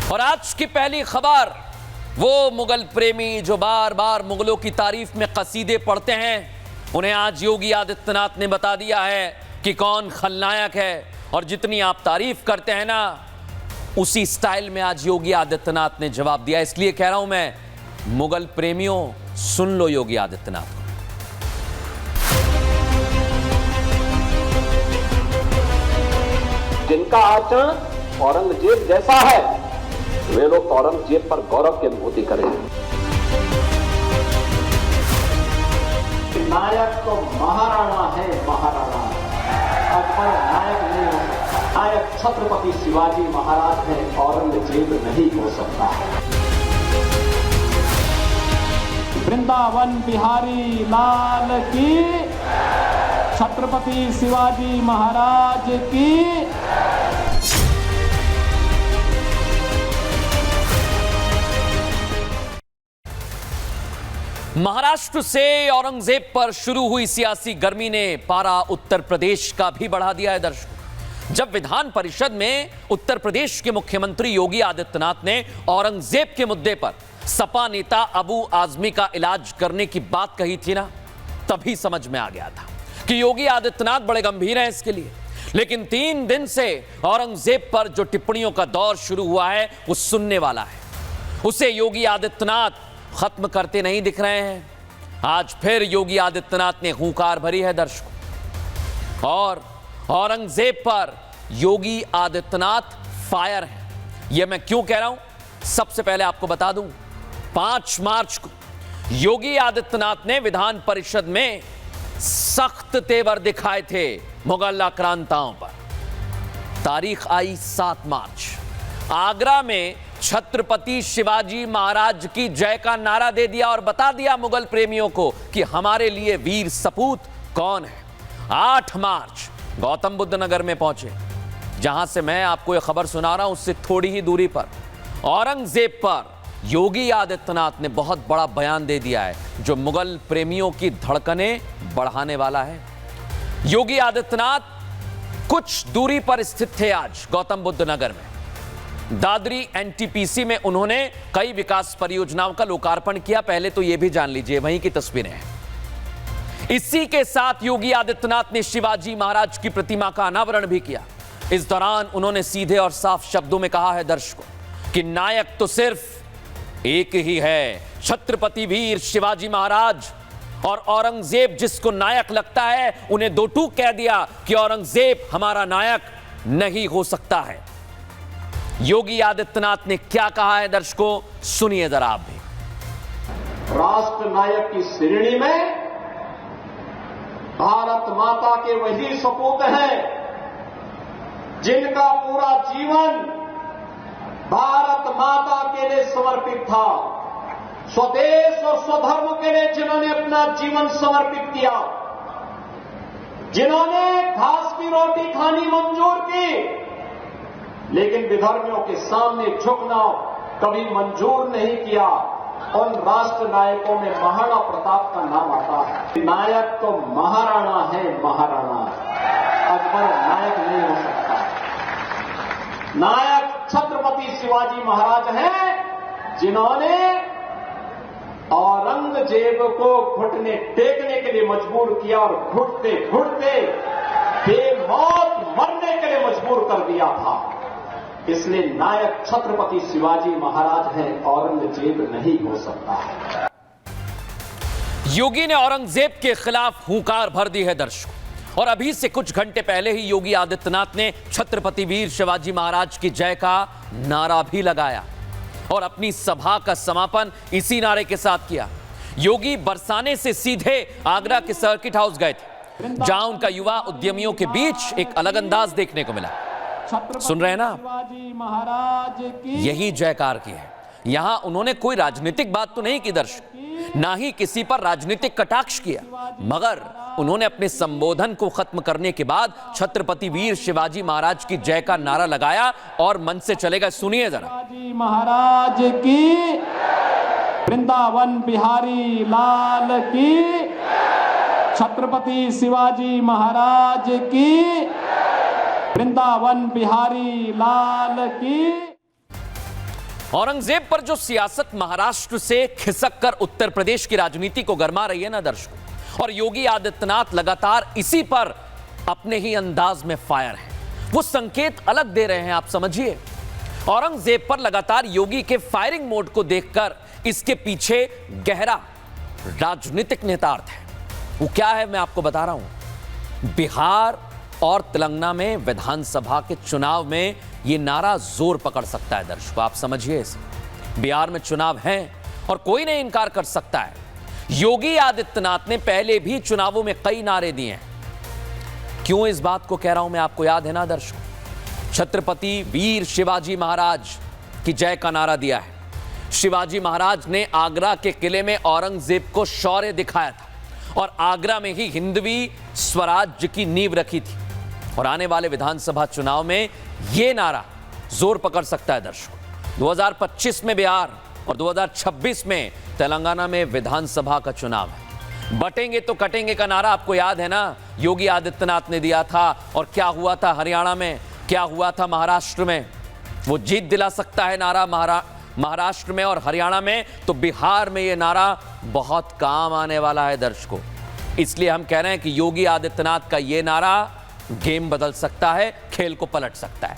और आज की पहली खबर, वो मुगल प्रेमी जो बार बार मुगलों की तारीफ में कसीदे पढ़ते हैं, उन्हें आज योगी आदित्यनाथ ने बता दिया है कि कौन खलनायक है। और जितनी आप तारीफ करते हैं ना, उसी स्टाइल में आज योगी आदित्यनाथ ने जवाब दिया। इसलिए कह रहा हूं मैं, मुगल प्रेमियों, सुन लो योगी आदित्यनाथ को। जिनका आचरण औरंगजेब जैसा है, वे लोग औरंगजेब पर गौरव की अनुभूति करेंगे। नायक तो महाराणा है, महाराणा। अकबर नायक नहीं हो सकता। नायक छत्रपति शिवाजी महाराज है, औरंगजेब नहीं हो सकता। वृंदावन बिहारी लाल की, छत्रपति शिवाजी महाराज की। महाराष्ट्र से औरंगजेब पर शुरू हुई सियासी गर्मी ने पारा उत्तर प्रदेश का भी बढ़ा दिया है दर्शकों। जब विधान परिषद में उत्तर प्रदेश के मुख्यमंत्री योगी आदित्यनाथ ने औरंगजेब के मुद्दे पर सपा नेता अबू आजमी का इलाज करने की बात कही थी ना, तभी समझ में आ गया था कि योगी आदित्यनाथ बड़े गंभीर हैं इसके लिए। लेकिन 3 दिन से औरंगजेब पर जो टिप्पणियों का दौर शुरू हुआ है, वो सुनने वाला है। उसे योगी आदित्यनाथ खत्म करते नहीं दिख रहे हैं। आज फिर योगी आदित्यनाथ ने हुंकार भरी है दर्शकों, और औरंगजेब पर योगी आदित्यनाथ फायर है। यह मैं क्यों कह रहा हूं, सबसे पहले आपको बता दूं, 5 मार्च को योगी आदित्यनाथ ने विधान परिषद में सख्त तेवर दिखाए थे मुगल आक्रांताओं पर। तारीख आई 7 मार्च। आगरा में छत्रपति शिवाजी महाराज की जय का नारा दे दिया और बता दिया मुगल प्रेमियों को कि हमारे लिए वीर सपूत कौन है। 8 मार्च गौतम बुद्ध नगर में पहुंचे, जहां से मैं आपको यह खबर सुना रहा हूं, उससे थोड़ी ही दूरी पर औरंगजेब पर योगी आदित्यनाथ ने बहुत बड़ा बयान दे दिया है, जो मुगल प्रेमियों की धड़कनें बढ़ाने वाला है। योगी आदित्यनाथ कुछ दूरी पर स्थित थे आज गौतम बुद्ध नगर में। दादरी एनटीपीसी में उन्होंने कई विकास परियोजनाओं का लोकार्पण किया। पहले तो यह भी जान लीजिए, वहीं की तस्वीरें हैं। इसी के साथ योगी आदित्यनाथ ने शिवाजी महाराज की प्रतिमा का अनावरण भी किया। इस दौरान उन्होंने सीधे और साफ शब्दों में कहा है दर्शकों कि नायक तो सिर्फ एक ही है, छत्रपति वीर शिवाजी महाराज। और औरंगजेब जिसको नायक लगता है, उन्हें 2 टूक कह दिया कि औरंगजेब हमारा नायक नहीं हो सकता है। योगी आदित्यनाथ ने क्या कहा है दर्शकों, सुनिए जरा आप भी। राष्ट्र नायक की श्रेणी में भारत माता के वही सपूत हैं जिनका पूरा जीवन भारत माता के लिए समर्पित था। स्वदेश और स्वधर्म के लिए जिन्होंने अपना जीवन समर्पित किया, जिन्होंने घास की रोटी खानी मंजूर की, लेकिन विधर्मियों के सामने झुकना कभी मंजूर नहीं किया, उन राष्ट्र नायकों में महाराणा प्रताप का नाम आता है। नायक तो महाराणा है, महाराणा। अकबर नायक नहीं हो सकता। नायक छत्रपति शिवाजी महाराज हैं, जिन्होंने औरंगजेब को घुटने टेकने के लिए मजबूर किया और घुटते घुटते बेमौत मरने के लिए मजबूर कर दिया था। इसलिए नायक छत्रपति शिवाजी महाराज हैं, औरंगजेब नहीं हो सकता है। योगी ने औरंगजेब के खिलाफ हुंकार भर दी है दर्शकों। और अभी से कुछ घंटे पहले ही योगी आदित्यनाथ ने छत्रपति वीर शिवाजी महाराज की जय का नारा भी लगाया और अपनी सभा का समापन इसी नारे के साथ किया। योगी बरसाने से सीधे आगरा के सर्किट हाउस गए थे, जहां उनका युवा उद्यमियों के बीच एक अलग अंदाज देखने को मिला। सुन रहे हैं ना, यही जयकार की है। यहां उन्होंने कोई राजनीतिक बात तो नहीं की दर्शक, ना ही किसी पर राजनीतिक कटाक्ष किया, मगर उन्होंने अपने संबोधन को खत्म करने के बाद छत्रपति वीर शिवाजी महाराज की जय का नारा लगाया और मंच से चले गए। सुनिए जरा। शिवाजी महाराज की, वृंदावन बिहारी लाल की, छत्रपति शिवाजी महाराज की, वृंदावन बिहारी लाल की। औरंगजेब पर जो सियासत महाराष्ट्र से खिसक कर उत्तर प्रदेश की राजनीति को गरमा रही है ना दर्शकों, और योगी आदित्यनाथ लगातार इसी पर अपने ही अंदाज में फायर है, वो संकेत अलग दे रहे हैं। आप समझिए, औरंगजेब पर लगातार योगी के फायरिंग मोड को देखकर इसके पीछे गहरा राजनीतिक नेतार्थ है। वो क्या है मैं आपको बता रहा हूं। बिहार और तेलंगाना में विधानसभा के चुनाव में यह नारा जोर पकड़ सकता है दर्शकों, आप समझिए इसे। बिहार में चुनाव हैं और कोई नहीं इनकार कर सकता है। योगी आदित्यनाथ ने पहले भी चुनावों में कई नारे दिए हैं। क्यों इस बात को कह रहा हूं मैं, आपको याद है ना दर्शकों, छत्रपति वीर शिवाजी महाराज की जय का नारा दिया है। शिवाजी महाराज ने आगरा के किले में औरंगजेब को शौर्य दिखाया था और आगरा में ही हिंदवी स्वराज्य की नींव रखी थी। और आने वाले विधानसभा चुनाव में यह नारा जोर पकड़ सकता है दर्शकों। 2025 में बिहार और 2026 में तेलंगाना में विधानसभा का चुनाव है। बटेंगे तो कटेंगे का नारा आपको याद है ना, योगी आदित्यनाथ ने दिया था। और क्या हुआ था हरियाणा में, क्या हुआ था महाराष्ट्र में। वो जीत दिला सकता है नारा महाराष्ट्र में और हरियाणा में, तो बिहार में यह नारा बहुत काम आने वाला है दर्शकों। इसलिए हम कह रहे हैं कि योगी आदित्यनाथ का यह नारा गेम बदल सकता है, खेल को पलट सकता है।